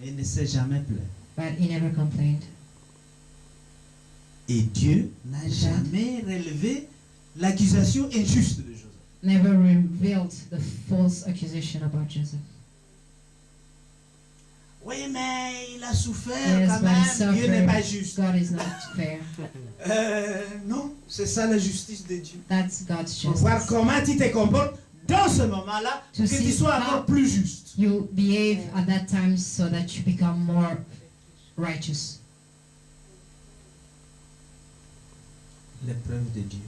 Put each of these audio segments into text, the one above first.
Mais il ne s'est jamais plaint. but he never complained. Et Dieu n'a jamais relevé l'accusation injuste de Joseph. Never revealed the false accusation about Joseph. Oui, mais il a souffert Yes, quand but he même. Dieu n'est pas suffered. juste. God is not fair. Non, c'est ça la justice de Dieu. That's God's Pour voir justice. comment tu te comportes dans ce moment-là, To que tu see sois how encore plus juste. you behave at that time so that you become more righteous. L'épreuve de Dieu,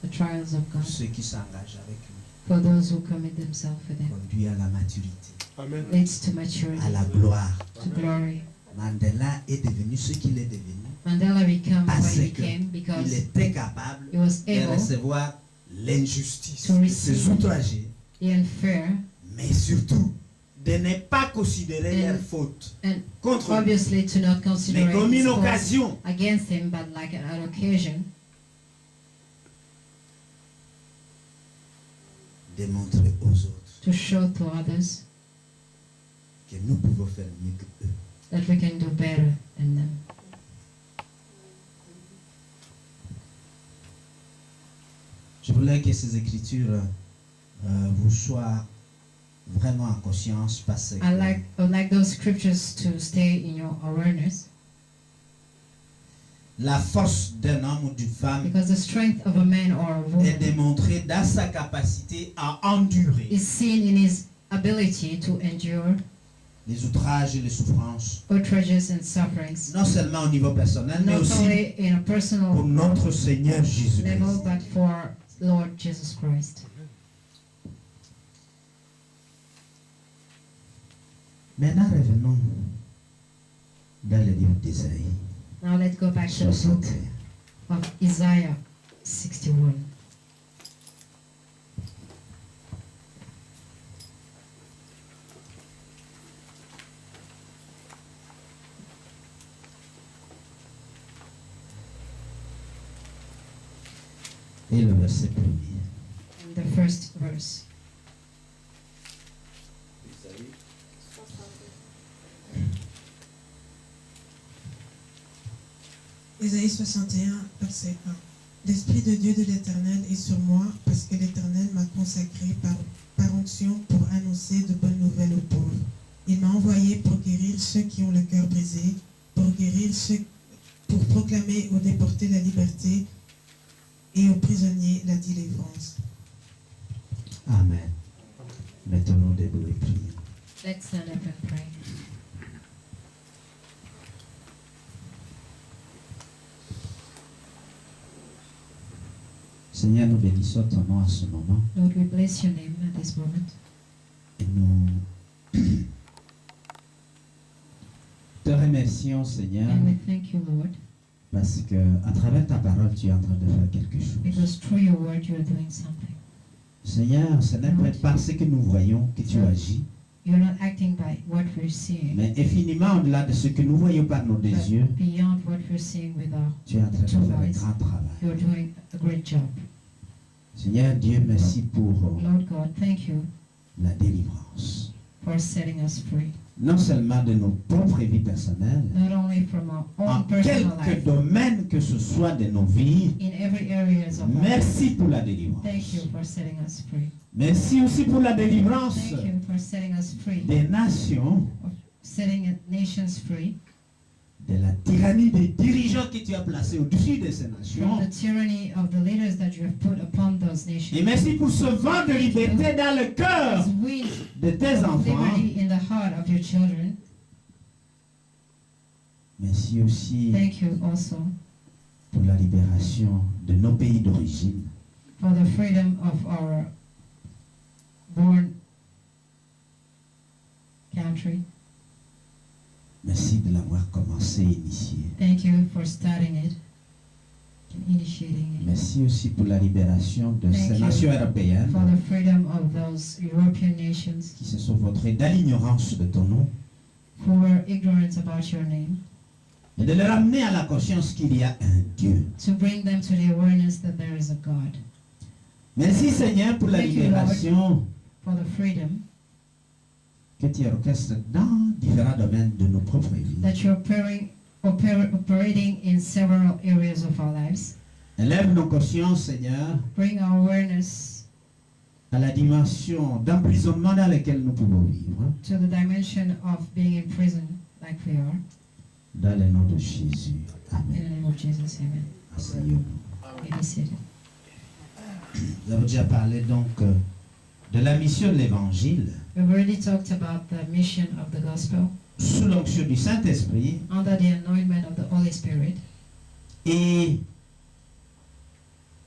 The trials of pour God, ceux qui s'engagent avec lui, for those who commit themselves with Him, conduit à la maturité, Amen. leads to maturity, à la gloire. to glory. Mandela est devenu ce qu'il est devenu Mandela became what parce he became qu'il because était capable he was de able recevoir l'injustice to de receive ses outragés, the unfair mais surtout de ne pas considérer And- leur faute and contre lui, obviously to not mais consider comme his une faults occasion against him, but like an occasion de montrer aux autres to show to others que nous pouvons faire mieux que eux. that we can do better than them. Je voulais que ces écritures vous soient vraiment en conscience parce que I would like those scriptures to stay in your awareness, la force d'un homme ou d'une femme because the strength of a man or a est woman démontrée dans sa capacité à endurer is seen in his ability to endure les outrages et les souffrances, outrages and sufferings, non seulement au niveau personnel, mais not aussi only in a pour personal notre Seigneur Jésus-Christ. level, but for Lord Jesus Christ. Maintenant, revenons dans le livre d'Ésaïe. Now let's go back to the book 61. of Isaiah 61. Et le verset 1er. And the first verse. Ésaïe 61, verset 1. L'Esprit de Dieu de l'Éternel est sur moi, parce que l'Éternel m'a consacré par onction pour annoncer de bonnes nouvelles aux pauvres. Il m'a envoyé pour guérir ceux qui ont le cœur brisé, pour proclamer aux déportés la liberté et aux prisonniers la délivrance. Amen. Mettons-nous debout et prions. Let's stand up and pray. Seigneur, nous bénissons ton nom à ce moment Lord, we bless your name at this moment. et nous te remercions, Seigneur, And we thank you, Lord, parce que à travers ta parole, tu es en train de faire quelque chose. because through your word you are doing something. Seigneur, ce n'est pas parce que nous voyons que tu agis, You're not acting by what we're seeing, mais infiniment au-delà de ce que nous voyons par nos but yeux, beyond what we're seeing with our, tu es en train de faire un grand travail. you're doing a great job. Seigneur Dieu, merci pour Lord God, thank you la délivrance. for setting us free, Non seulement de nos propres vies personnelles, not only from our en own personal quelque life, domaine que ce soit de nos vies. in every areas of our life. Merci pour la délivrance. Thank you for setting us free. Merci aussi pour la délivrance Thank you for setting us free, des nations, setting nations free de la tyrannie des dirigeants que tu as placés au-dessus de ces from nations. the tyranny of the leaders that you have put upon those nations. Et merci pour ce vent de liberté dans le cœur As wind de tes of enfants. liberty in the heart of your children. Merci aussi Thank you also pour la libération de nos pays d'origine. for the freedom of our born country. Merci de l'avoir commencé et initié. Thank you for starting it and initiating it. Merci aussi pour la libération de Thank ces you nations for européennes the freedom of those European nations qui se sont vautrées dans l'ignorance de ton nom who were ignorant about your name, et de les ramener à la conscience qu'il y a un Dieu. to bring them to the awareness that there is a God. Merci Seigneur pour la Thank you, Lord. libération For the freedom que que tu orchestres dans différents domaines de nos propres vies. that you're operating in several areas of our lives. Élève nos consciences, Seigneur, Bring our awareness à la dimension d'emprisonnement dans laquelle nous pouvons vivre. to the dimension of being in prison like we are. Dans le nom de Jésus. In Amen. the name of Jesus, amen. Asseyons-nous. May be seated. Nous avons déjà parlé donc de la mission de l'Évangile We've already talked about the mission of the gospel sous l'onction du Saint-Esprit under the anointment of the Holy Spirit et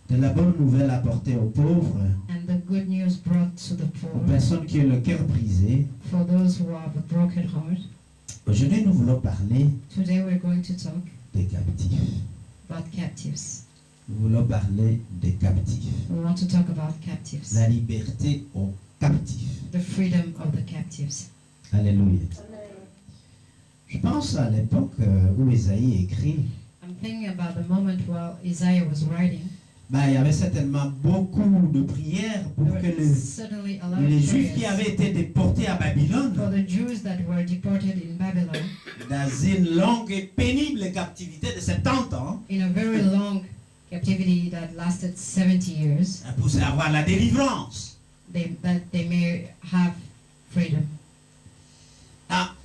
de la bonne nouvelle apportée aux pauvres, and the good news brought to the aux poor, personnes qui ont le cœur brisé. for those who have a broken heart. Aujourd'hui, nous voulons parler Today we're going to talk des captifs. about captives. Nous voulons parler des captifs. We want to talk about captives, La liberté aux captifs. the freedom of the captives. Alléluia. Je pense à l'époque où Ésaïe écrit, I'm thinking about the moment while Isaiah was writing. il y avait certainement beaucoup de prières pour There que were certainly a lot les of Juifs qui prayers avaient été déportés à for Babylone the Jews that were deported in Babylon dans une longue et pénible captivité de 70 ans in a very long captivity that lasted 70 years, pour avoir la délivrance. that they may have freedom.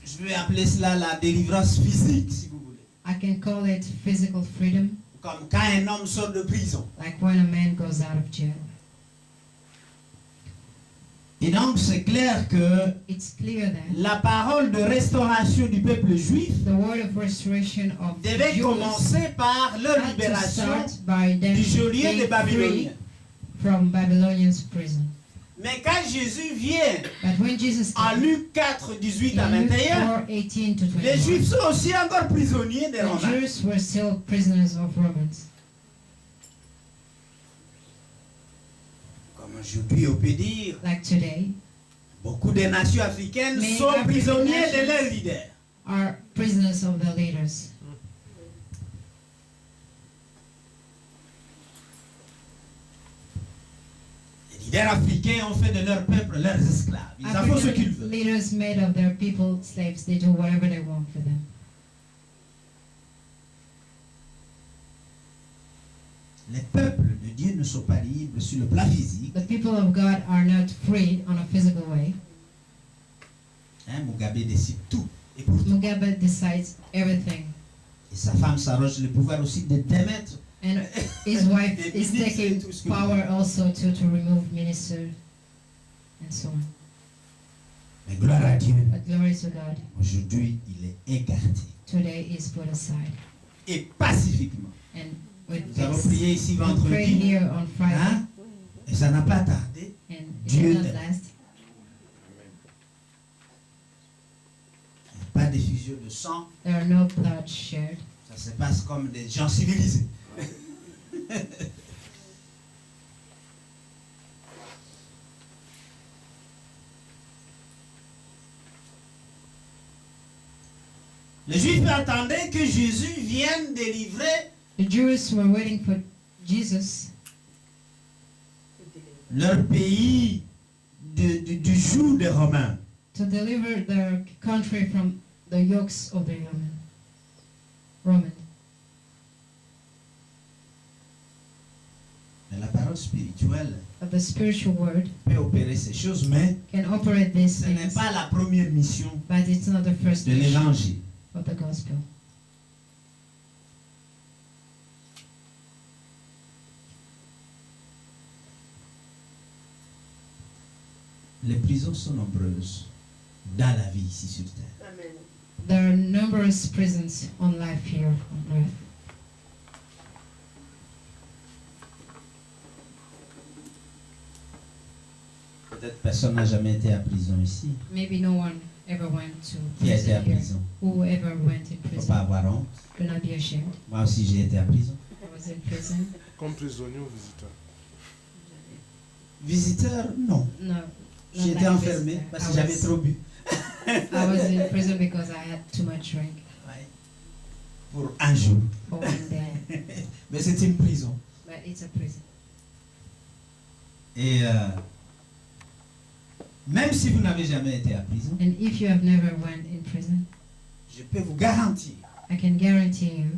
Je vais appeler cela la délivrance physique, si vous voulez. I can call it physical freedom, Comme quand un homme sort de prison. like when a man goes out of jail. Et donc c'est clair que It's clear that la parole de restauration du peuple juif the word of restoration of the devait Jews commencer par leur had to libération start by them du geôlier des being free Babyloniens. from Babylonians' prison. Mais quand Jésus vient But when Jesus en came, Luc 4, 18 à in Luke 21, 4:18 to les 21, Juifs sont aussi encore prisonniers des the Romains. Jews were still prisoners of Romans. Comme aujourd'hui, on peut dire, Like today, beaucoup de nations africaines Many sont African prisonniers de nations leurs leaders. are prisoners of their leaders. Les leaders africains ont fait de leur peuple leurs esclaves. Ils en font ce qu'ils African veulent. leaders made of their people slaves. They do whatever they want for them. Les peuples de Dieu ne sont pas libres sur le plan physique. The people of God are not freed on a physical way. Mugabe décide tout et pour tout. Mugabe decides everything. Et sa femme s'arroge le pouvoir aussi de démettre. And his wife Des is ministres et taking tout ce que power also to remove minister and so on. Mais gloire à Dieu. But glory to God, Aujourd'hui, il est écarté. today is put aside. Et pacifiquement. And with Nous avons this, prié ici we prayed vendredi. here on Friday, Hein? Et ça n'a pas tardé. and it Dieu did not aime. last. Pas d'effusion de sang. There are no blood shed. Ça se passe comme des gens civilisés. Les Juifs attendaient que Jésus vienne délivrer The Jews were waiting for Jesus leur pays du joug des Romains. to deliver their country from the yokes of the Roman. Mais la parole spirituelle But the spiritual word peut opérer ces choses, mais can operate these ce n'est things, pas la première mission but it's not the first de mission l'évangile. of the gospel. Les prisons sont nombreuses dans la vie ici sur terre. There are numerous prisons on life here on earth. Peut-être personne n'a jamais été à prison ici. Maybe no one ever went to Qui a été à prison here. prison? Whoever went in Il ne faut prison, pas avoir honte. do not be ashamed. Moi aussi j'ai été à prison. I was in prison. Comme prisonnier ou visiteur? Visiteur, non. No, not J'ai été like a enfermé visitor. parce que j'avais trop bu. I was in prison because I had too much drink Ouais. Pour un jour. for one day. Mais c'est une prison. But it's a prison. Et Même si vous n'avez jamais été à prison, And if you have never went in prison, je peux vous garantir, I can guarantee you,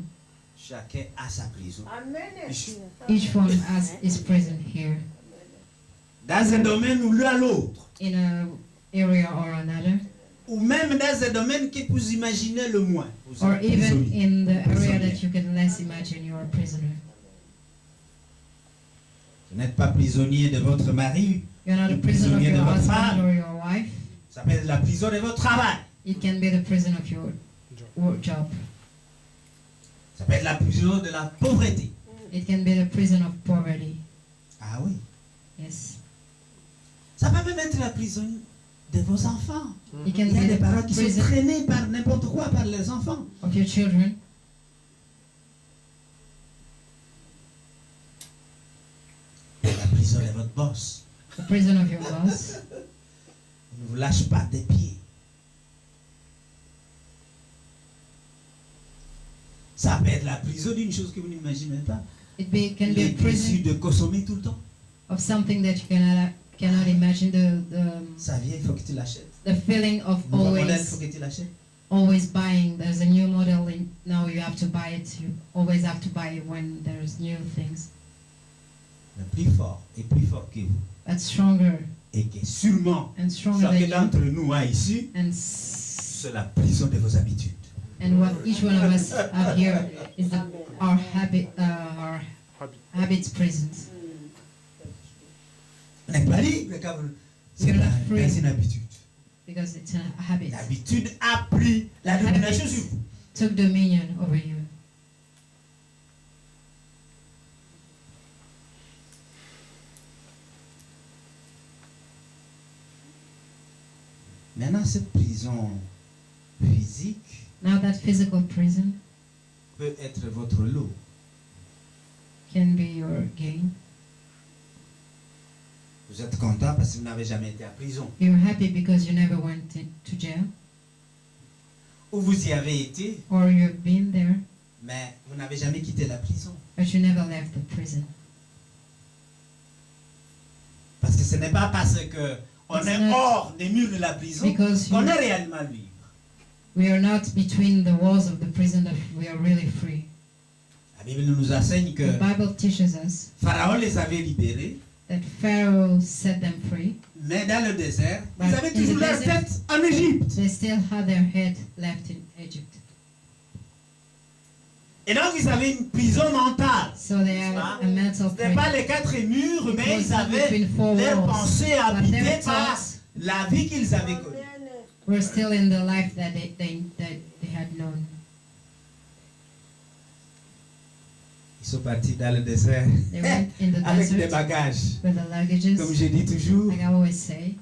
chacun a sa prison. each one has his prison here, Dans un domaine ou dans l'autre. in a area or another, Ou même dans un domaine que vous imaginez le moins. Vous or êtes even prisonnier. in the area that you can less imagine you are a prisoner. Vous n'êtes pas prisonnier de votre mari. You're not a Le prisoner of prisonnier de your votre husband femme. or your wife. Ça s'appelle la prison de votre travail. It can be the prison of your work job. Ça s'appelle la prison de la pauvreté. It can be the prison of poverty. Ah oui. Yes. Ça peut même être la prison de vos enfants. It can Il y a be des parents the qui sont prison traînés par n'importe quoi par les enfants. of your children. La prison de votre boss. The prison of your boss. Il ne vous lâche pas des pieds. Ça peut être la prison d'une chose que vous n'imaginez pas. Can be Les a prison désirs de consommer tout le temps. of something that you cannot imagine. Ça vient, il faut que tu l'achètes. The feeling of Nouveau modèle, il faut que tu l'achètes. always buying. There's a new model in, now you have to buy it. You always have to buy it when there's new things. Le plus fort est plus fort que vous. That's stronger Et que sûrement, and stronger chacun than d'entre nous a ici, you. c'est la prison de vos habitudes. And what each one of us have here is our habits prisons. On n'est pas libre quand c'est You're not dans free. une habitude. Because it's a habit. L'habitude a pris la domination sur vous. Took dominion over you. Maintenant, cette prison physique Now that physical prison peut être votre lot. can be your gain. Vous êtes content parce que vous n'avez jamais été à prison. You're happy because you never went to jail, Ou vous y avez été, or you've been there, mais vous n'avez jamais quitté la prison. but you never left the prison. Parce que ce n'est pas parce que on It's est not hors des murs de la prison Because qu'on est réellement libre. we are not between the walls of the prison that we are really free. La Bible nous enseigne que The Bible teaches us Pharaon les avait libérés, that Pharaoh set them free. mais dans le désert, But ils avaient in toujours the leur desert- tête en Égypte. They still had their head left in Egypt. Et donc ils avaient une prison mentale. So they had a mental Ce n'était pas prison. les quatre murs, mais It ils was avaient between four leurs walls. pensées But habitées their par thoughts la vie qu'ils avaient connue. were still in the life that they had known. Ils sont partis dans le désert They went in the avec des desert bagages. with the luggages. Comme je dis toujours, Like I always say,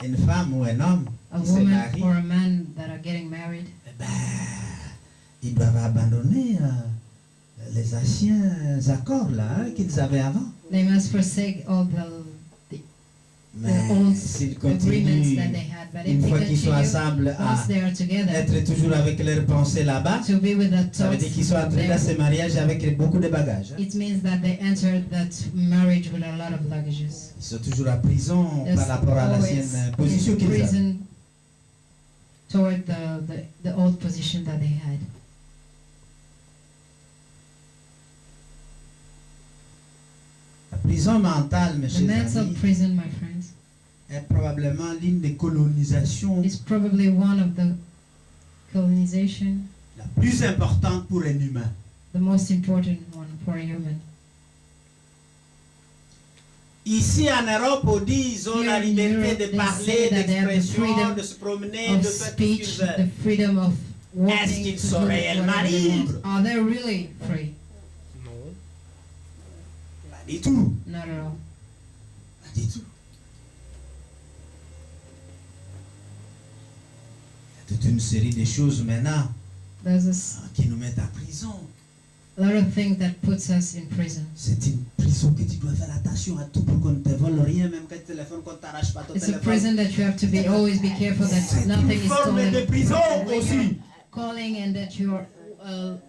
une femme ou un homme a qui se woman marie, or a man that are getting married, eh ben, ils doivent abandonner les anciens accords là qu'ils avaient avant. they must forsake all the Mais old s'ils agreements continuent, that they had. But une if fois they qu'ils sont continue, ensemble, à once they are together, être toujours avec leurs pensées là-bas, to be with the ça veut thoughts dire qu'ils sont entrés dans there, ce mariage avec beaucoup de bagages. it means that they entered that marriage with a lot of luggages. Ils sont toujours à prison They're par rapport à l'ancienne always position in qu'ils avaient. prison toward the old position that they had. La prison mentale, mes The chers mental amis, prison, my friends, est probablement l'une des colonisations is probably one of the colonization, la plus importante pour un humain. the most important one for a human. Ici en Europe, on dit ils ont Here la in liberté Europe, de they parler, say that they have the d'expression, freedom de se promener, Of de faire tout ce speech, qu'ils the veulent. freedom of walking. Est-ce qu'ils to sont do réellement whatever they want. libres? Are they really free? Non. Pas du tout. Not at all. Pas du tout. Il y a toute une série de choses maintenant There's a qui nous mettent en prison. lot of things that puts us in prison. C'est une prison que tu dois faire attention à tout pour qu'on ne te vole rien, même quand tu téléphones, qu'on ne t'arrache pas ton It's a téléphone. prison that you have to be always be careful that C'est nothing une is forme stolen. de prison When you're aussi. calling and that you're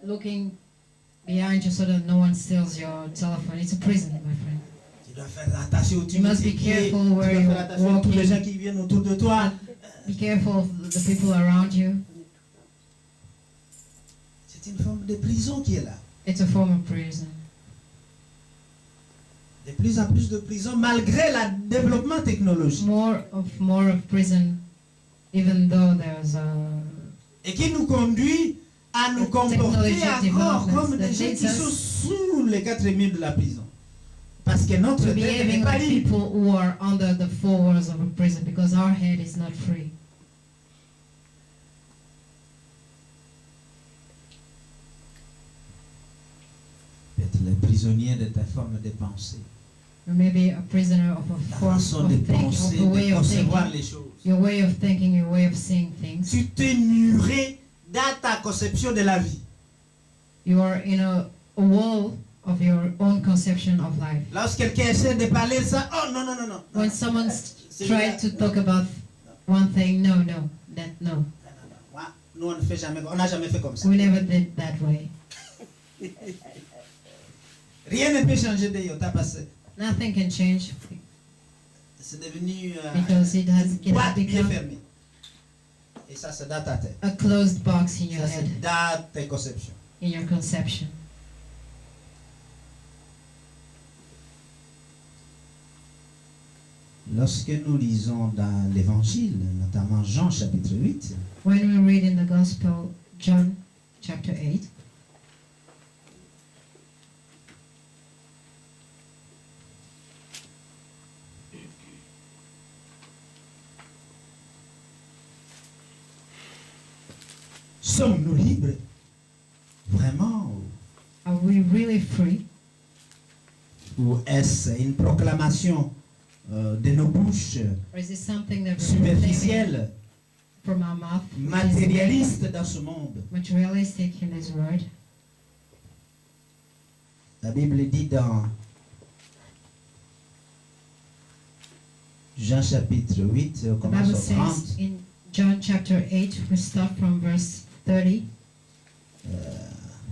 looking behind you so that no one steals your telephone. It's a prison, my friend. Tu Tu dois faire attention où tu You mets must tes be pieds. Tu careful dois where faire you're attention à tous les walking. gens qui viennent autour de toi. Be careful of the people around you. C'est une forme de prison qui est là. It's a form of prison. De plus en plus de prison malgré le développement technologique. More of prison, even though there's a Et qui nous conduit à nous comporter encore comme des gens qui sont sous les quatre murs de la prison. Parce que notre to tête n'est behaving pas like libre. people who are under the four walls of a prison because our head is not free. Être le prisonnier de ta forme de pensée. You may be a prisoner of a La form façon of de thinking, penser, of a way de of concevoir thinking, les choses. your way of thinking, your way of seeing things. Tu t'es muré dans ta conception de la vie. You are in a wall of your own conception of life. Lorsque quelqu'un essaie de parler de ça, oh non, non, non, non. When someone's C'est tried to là. talk about one thing, no, that no. Non, non, non. Moi, nous, on ne fait jamais, on n'a jamais fait comme ça. We never did that way. Rien ne peut changer de iota parce que Nothing can change c'est devenu because it has une boîte bien become fermée. Et ça, c'est dans ta tête. a closed box in your Ça, head, c'est dans tes conceptions. in your conception. Lorsque nous lisons dans l'Évangile, notamment Jean chapitre 8, When we read in the Gospel, John chapter 8, sommes-nous libres? Vraiment? are we really free? Ou est-ce une proclamation de nos bouches Or is it something that we're proclaiming superficielle, from our mouth, which is matérialiste dans ce monde? materialistic in this word? La Bible dit dans Jean chapitre 8, on The commence Bible au says 30. in John chapter 8, we start from verse 30.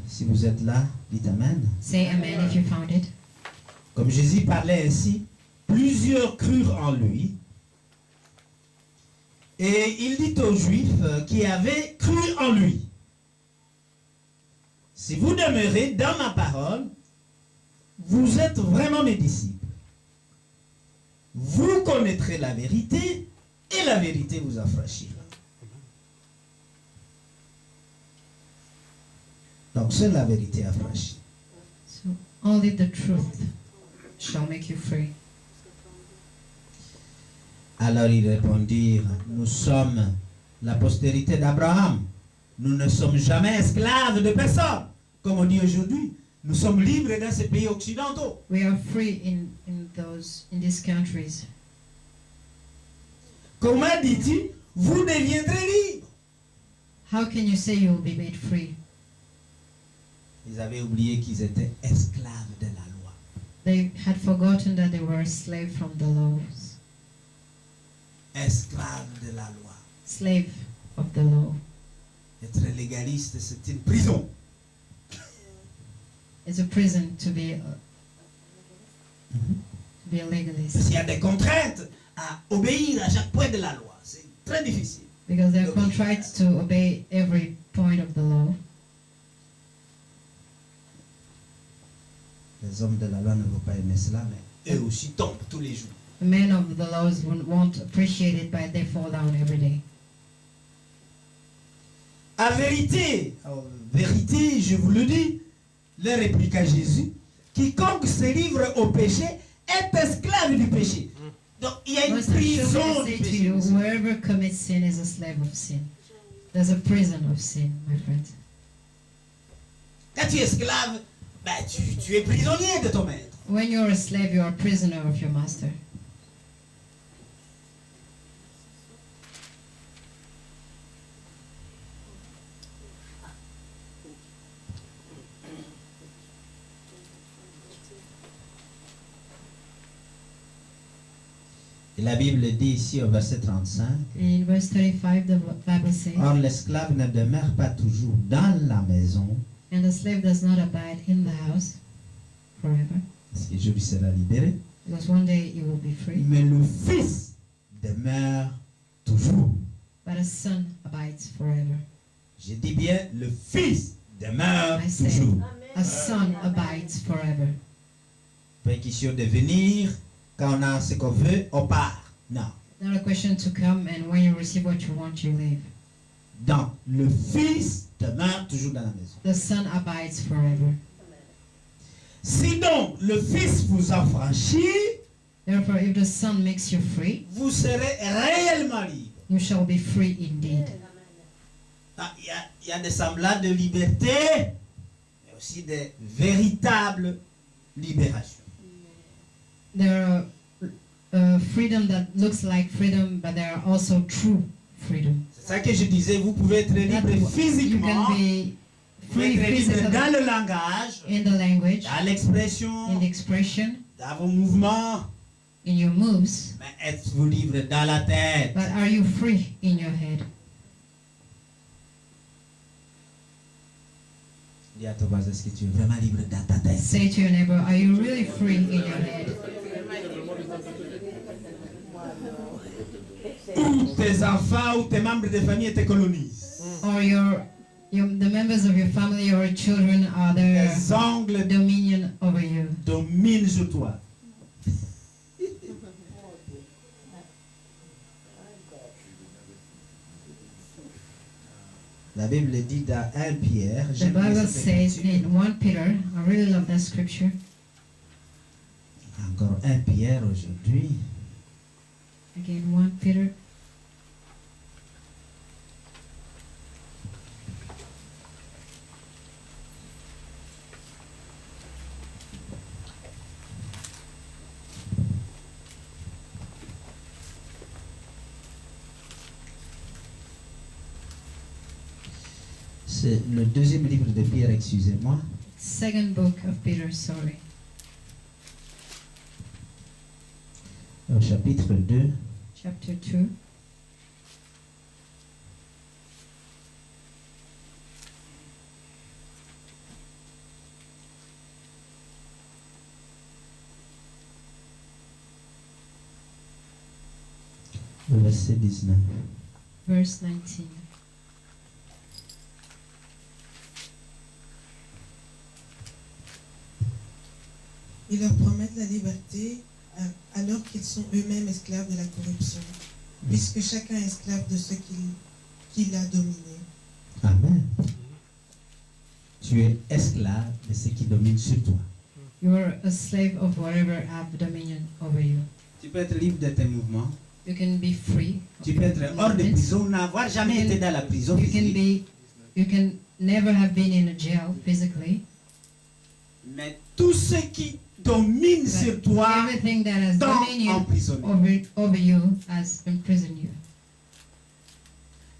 Si vous êtes là, dites Amen. Say amen if you found it. Comme Jésus parlait ainsi, plusieurs crurent en lui. Et il dit aux Juifs qui avaient cru en lui, si vous demeurez dans ma parole, vous êtes vraiment mes disciples. Vous connaîtrez la vérité et la vérité vous affranchira. Donc seule la vérité affranchit. So only the truth shall make you free. Alors ils répondirent, nous sommes la postérité d'Abraham. Nous ne sommes jamais esclaves de personne. Comme on dit aujourd'hui, nous sommes libres dans ces pays occidentaux. We are free in these countries. Comment dis-tu, vous deviendrez libres? How can you say you will be made free? Ils avaient oublié qu'ils étaient esclaves de la loi. They had forgotten that they were slave from the laws. Esclaves de la loi. Slave of the law. Être légaliste, c'est une prison. It's a prison to be a Parce legalist. qu'il y a des contraintes à obéir à chaque point de la loi. C'est très difficile. Because they're contrite to obey every point of the law. Les hommes de la loi ne vont pas aimer cela, mais eux aussi tombent tous les jours. The men of the laws won't appreciate it, but they fall down every day. En vérité, je vous le dis, leur répliqua Jésus, quiconque se livre au péché est esclave du péché. Donc il y a une Most prison assuredly du say to you, péché. whoever commits sin is a slave of sin. There's a prison of sin, my friend. Quand tu es esclave, ben, tu es prisonnier de ton maître. When you're a slave, you're a prisoner of your master. Et la Bible dit ici au verset 35, In verse 35, the Bible says, or l'esclave ne demeure pas toujours dans la maison, and the slave does not abide in the house forever, parce que je lui sera libéré. because one day you will be free. Mais le Fils demeure toujours. But a son abides forever. Je dis bien, le Fils demeure I say, toujours. a son abides forever. Pas une question de venir, quand on a ce qu'on veut, on part. Non. Not a question to come and when you receive what you want, you leave. Donc, le Fils demeure toujours dans la maison. The son abides forever. Si donc le Fils vous affranchit, Therefore, if the son makes you free, vous serez réellement libre. you shall be free indeed. Ah, il y a des semblants de liberté, mais aussi des véritables libérations. There are freedom that looks like freedom, but there are also true freedom. C'est ça que je disais, vous pouvez être libre You physiquement, can be vous pouvez free être libre physically, dans le langage, in the language, dans l'expression, in the expression, dans vos mouvements, in your moves, mais êtes-vous libre dans la tête? but are you free in your head? Dis à ton voisin, est-ce que tu es vraiment libre dans ta tête? Say to your neighbor, are you really free in your head? Ou tes enfants ou tes membres de famille te colonisent. Or the members of your family or your children are their Tes ongles dominion over you. dominent sur toi. La Bible dit dans 1 Pierre, The j'aime bien Bible cette says écriture. in 1 Peter, I really love that scripture. Encore 1 Pierre aujourd'hui. Again, 1 Peter. C'est le deuxième livre de Pierre, excusez-moi. Second book of Peter, sorry. Au chapitre 2. Chapter 2. Verset 19. Verse 19. Ils leur promettent la liberté alors qu'ils sont eux-mêmes esclaves de la corruption, puisque chacun est esclave de ce qu'il a dominé. Amen. Tu es esclave de ce qui domine sur toi. You are a slave of whatever have dominion over you. Tu peux être libre de tes mouvements. You can be free. of Tu peux être your hors de movements. prison, n'avoir jamais été dans la prison physique. You can never have been in a jail physically. Mais tout ce qui domine But sur toi everything that has t'ont dominion emprisonné. over you has imprisoned you.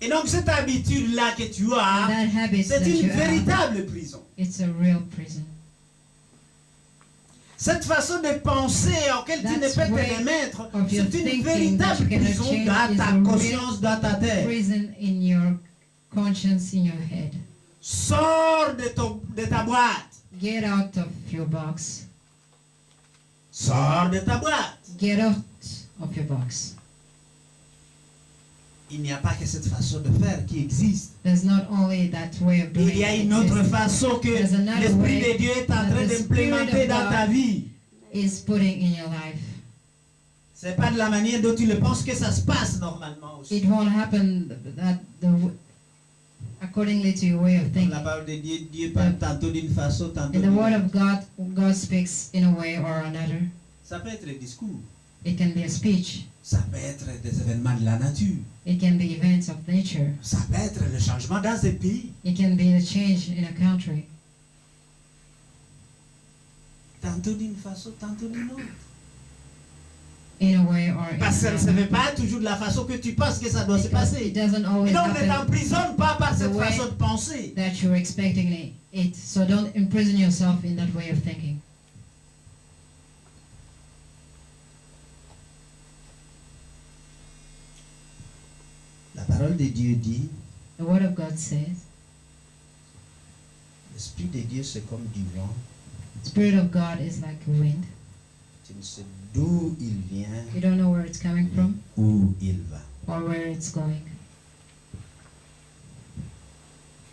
Et donc cette habitude-là que tu And as, that habit c'est that une you have, véritable prison. it's a real prison. Cette façon de penser auquel tu ne That's peux te way remettre, of your c'est une thinking that véritable you cannot prison change dans is ta a real conscience, dans ta tête. Prison in your conscience, in your head. Sors de ta boîte. Get out of your box. Sors de ta boîte. Get out of your box. Il n'y a pas que cette façon de faire qui existe. There's not only that way of doing Il y a it une autre exists. façon que There's another l'Esprit way de Dieu est en that train the d'implémenter Spirit of dans ta God vie. is putting in your life. C'est pas de la manière dont tu le penses que ça se passe normalement aussi. It won't happen accordingly to your way of Dans thinking. la parole de Dieu, Dieu parle tantôt d'une façon, tantôt In the d'une Word autre. of God, God speaks in a way or another. Ça peut être le discours. It can be a speech. Ça peut être des événements de la nature. It can be events of nature. Ça peut être le changement dans un pays. It can be the change in a country. Tantôt d'une façon, tantôt d'une autre. In a way or in Parce que ça ne se another. fait pas toujours de la façon que tu penses que ça doit se Because passer. it doesn't Et always donc ne happen t'emprisonne pas par cette the way façon de penser. that you're expecting it. So don't imprison yourself in that way of thinking. La parole de Dieu dit, The Word of God says, l'Esprit de Dieu c'est comme du vent. Spirit of God is like a wind. Tu ne sais d'où il vient, You don't know where it's coming from où il va. or where it's going.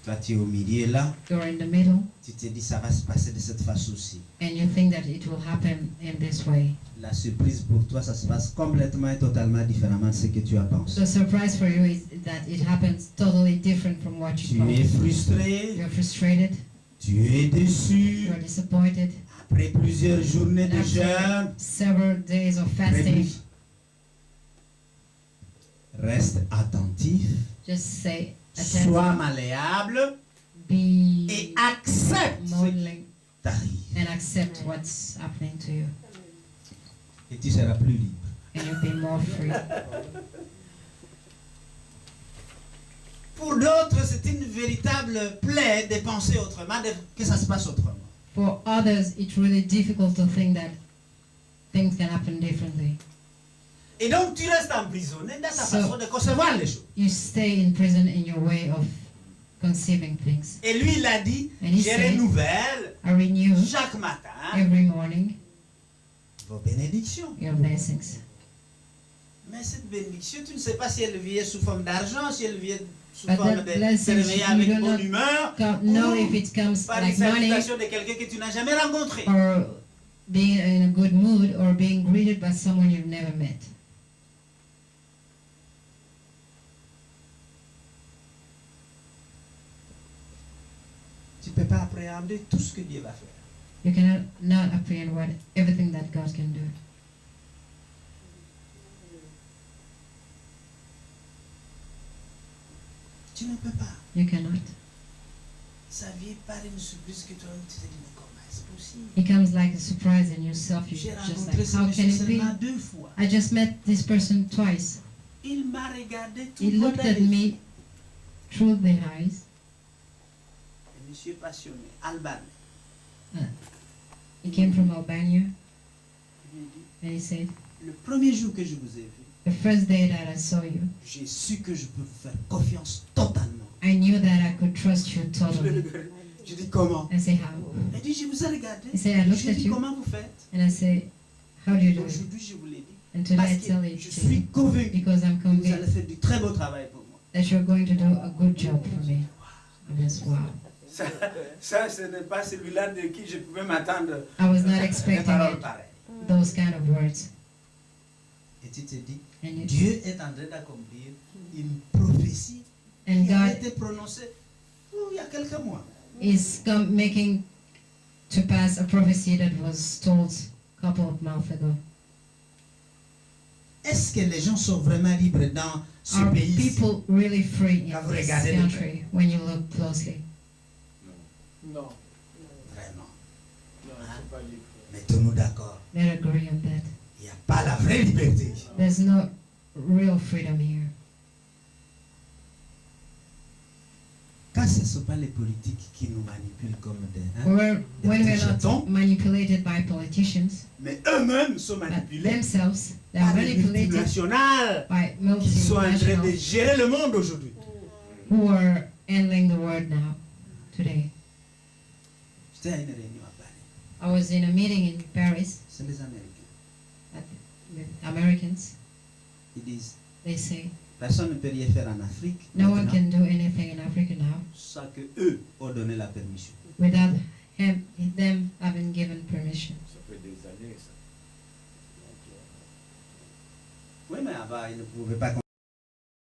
Toi, tu es au milieu là, You're in the middle tu te dis ça va se passer de cette façon-ci. and you think that it will happen in this way. La surprise pour toi, ça se passe complètement et totalement différemment de ce que tu as pensé. The surprise for you is that it happens totally different from what you Tu es thought. frustré, You're frustrated, tu es déçu. you're disappointed. Après plusieurs journées de jeûne, Several days of après fasting, plus- reste attentif, just say, sois malléable et be accepte ce qui modeling t'arrive. and accept what's happening to you, Et tu seras plus libre. and you'll be more free. Pour d'autres, c'est une véritable plaie de penser autrement, que ça se passe autrement. For others, it's really difficult to think that things can happen differently. Et donc, tu restes emprisonné dans ta So- façon de concevoir les choses. You stay in prison in your way of conceiving things. Et lui, il a dit, And he je said- renouvelle I renew chaque matin every morning vos bénédictions. your blessings. Mais cette bénédiction, tu ne sais pas si elle vient sous forme d'argent, si elle vient sous But forme that de se blessing, réveiller you avec do bonne not humeur, know if it comes par une like money salutation de quelqu'un que tu n'as jamais rencontré. or being in a good mood or being greeted by someone you've never met. Tu ne peux pas appréhender tout ce que Dieu va faire. You cannot not apprehend what everything that God can do. Tu ne peux pas. You cannot. Ça vient par une surprise que toi-même tu te dis, mais comment est-ce possible? It comes like a surprise in yourself. You're J'ai just rencontré like, ce how monsieur can it be? seulement 2 fois. I just met this person twice. Il m'a regardé tout He droit looked dans at les yeux. me through the eyes. Un monsieur passionné, albanais. He came from Albania Il m'a dit, and he said, le premier jour que je vous ai vu, the first day that I saw you, j'ai su que je peux vous faire confiance totalement. I knew that I could trust you Je l'ai totally. regardé. Je dis comment? I say, how? Il dit, je vous ai regardé. He said, I looked Je at dis, you comment vous faites? and I say, how do you do it? Aujourd'hui, je vous l'ai dit. And today Parce I tell que it je to suis you convaincu because I'm que vous allez convinced faire du très beau travail pour moi. that you're going to do a good job for me. I was, wow. Ça, ce n'est pas celui-là de qui je pouvais m'attendre I was not des expecting paroles it, pareilles. those kind of words. Et tu te dis, And, you, Dieu est en train d'accomplir une prophétie and qui a God été prononcée il y a quelques mois. is making to pass a prophecy that was told a couple of months ago. Est-ce que les gens sont vraiment libres dans ce Are pays? people really free in Quand vous this regardez de country when you look closely? Non, Vraiment. non, ils sont pas libres. Mettons-nous d'accord. Let's agree on that. Il n'y a pas la vraie liberté. There's no real freedom here. Quand ce ne sont pas les politiques qui nous manipulent comme des... hein, When we're jetons. not manipulated by politicians, mais eux-mêmes sont but manipulés themselves, they're par les manipulated multinationales by qui sont en train de multinationals gérer le monde aujourd'hui. who are handling the world now, today. J'étais à une réunion à Paris. I was in a meeting in Paris C'est les Américains. with Americans. Ils disent, They say, personne ne peut rien faire en Afrique no one maintenant, can do anything in Africa now sans que eux ont donné la permission. without them having given permission. Ça fait des années, ça. Oui, mais avant, ils ne pouvaient pas